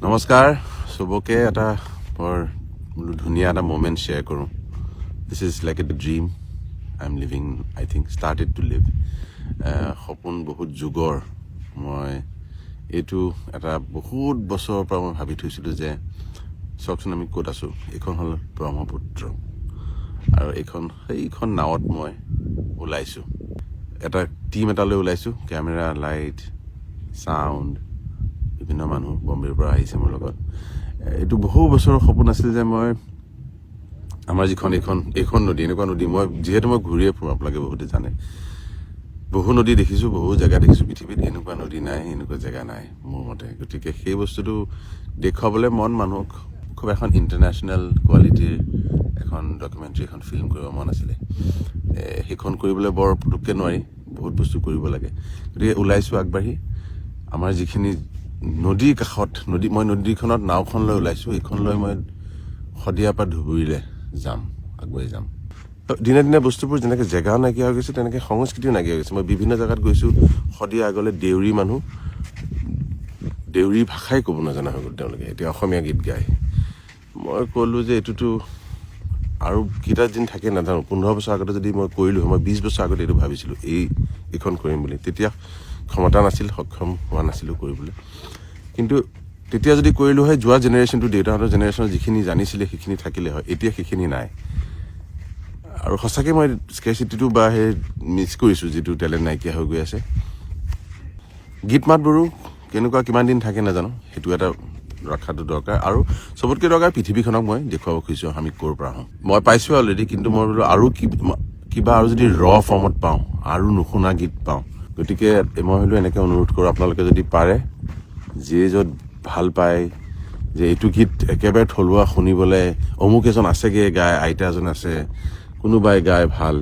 নমস্কাৰ সবকে এটা বৰ ধুনীয়া এটা মোমেণ্ট শ্বেয়াৰ কৰোঁ. This is like a dream I am living, I think started to live. সপোন বহুত যুগৰ. মই এইটো এটা বহুত বছৰৰ পৰা মই ভাবি থৈছিলোঁ যে চাওকচোন আমি ক'ত আছোঁ. এইখন হ'ল ব্ৰহ্মপুত্ৰ আৰু সেইখন নাৱত মই ওলাইছোঁ. এটা টীম এটালৈ ওলাইছোঁ. কেমেৰা, লাইট, চাউণ্ড, বিভিন্ন মানুহ বম্বেৰ পৰা আহিছে মোৰ লগত. এইটো বহু বছৰৰ সপোন আছিল যে মই আমাৰ এইখন নদী, এনেকুৱা নদী, যিহেতু মই ঘূৰিয়ে ফুৰোঁ, আপোনালোকে বহুতে জানে, বহু নদী দেখিছোঁ, বহু জেগা দেখিছোঁ পৃথিৱীত. এনেকুৱা নদী নাই, এনেকুৱা জেগা নাই মোৰ মতে. গতিকে সেই বস্তুটো দেখুৱাবলৈ মানুহক খুব এখন ইণ্টাৰনেশ্যনেল কোৱালিটিৰ এখন ডকুমেণ্টাৰী, এখন ফিল্ম কৰিব মন আছিলে. সেইখন কৰিবলৈ বৰ পুটুককৈ নোৱাৰি, বহুত বস্তু কৰিব লাগে. গতিকে ওলাইছোঁ আগবাঢ়ি. আমাৰ যিখিনি নদীৰ কাষত মই নদীখনত নাওখন লৈ ওলাইছোঁ. এইখন লৈ মই শদিয়াৰ পৰা ধুবুৰীলৈ আগুৱাই যাম. দিনে দিনে বস্তুবোৰ যেনেকৈ জেগাও নাইকিয়া হৈ গৈছে, তেনেকৈ সংস্কৃতিও নাইকিয়া হৈ গৈছে. মই বিভিন্ন জেগাত গৈছোঁ, শদিয়া আগলৈ দেউৰী মানুহ, দেউৰী ভাষাই ক'ব নজনা হৈ গ'ল তেওঁলোকে, এতিয়া অসমীয়া গীত গায়. মই ক'লোঁ যে এইটোতো আৰু কেইটা দিন থাকে নাজানো. 15 বছৰ আগতে যদি মই কৰিলোঁ, মই 20 বছৰ আগতে এইটো ভাবিছিলোঁ এইখন কৰিম বুলি. তেতিয়া ক্ষমতা নাছিল, সক্ষম হোৱা নাছিলোঁ কৰিবলৈ. কিন্তু তেতিয়া যদি কৰিলোঁ হয়, যোৱা জেনেৰেশ্যনটো, দেউতাহঁতৰ জেনেৰেশ্যনৰ যিখিনি জানিছিলে সেইখিনি থাকিলে হয়. এতিয়া সেইখিনি নাই. আৰু সঁচাকৈ মই স্কেৰচিটিটো বা সেই মিছ কৰিছোঁ, যিটো টেলেণ্ট নাইকিয়া হৈ গৈ আছে. গীত মাতবোৰো কেনেকুৱা কিমান দিন থাকে নাজানো, সেইটো এটা ৰখাটো দৰকাৰ. আৰু চবতকৈ দৰকাৰ পৃথিৱীখনক মই দেখুৱাব খুজিছোঁ আমি ক'ৰ পৰা আহোঁ. মই পাইছোঁ অলৰেডি, কিন্তু মই বোলো আৰু কিবা আৰু যদি ফৰ্মত পাওঁ, আৰু নুশুনা গীত পাওঁ. গতিকে মই হ'লেও এনেকৈ অনুৰোধ কৰোঁ, আপোনালোকে যদি পাৰে, যিয়ে য'ত ভাল পায়, যে এইটো গীত একেবাৰে থলুৱা শুনিবলৈ অমুক এজন আছেগৈ গায়, আইতা এজন আছে, কোনোবাই গায় ভাল,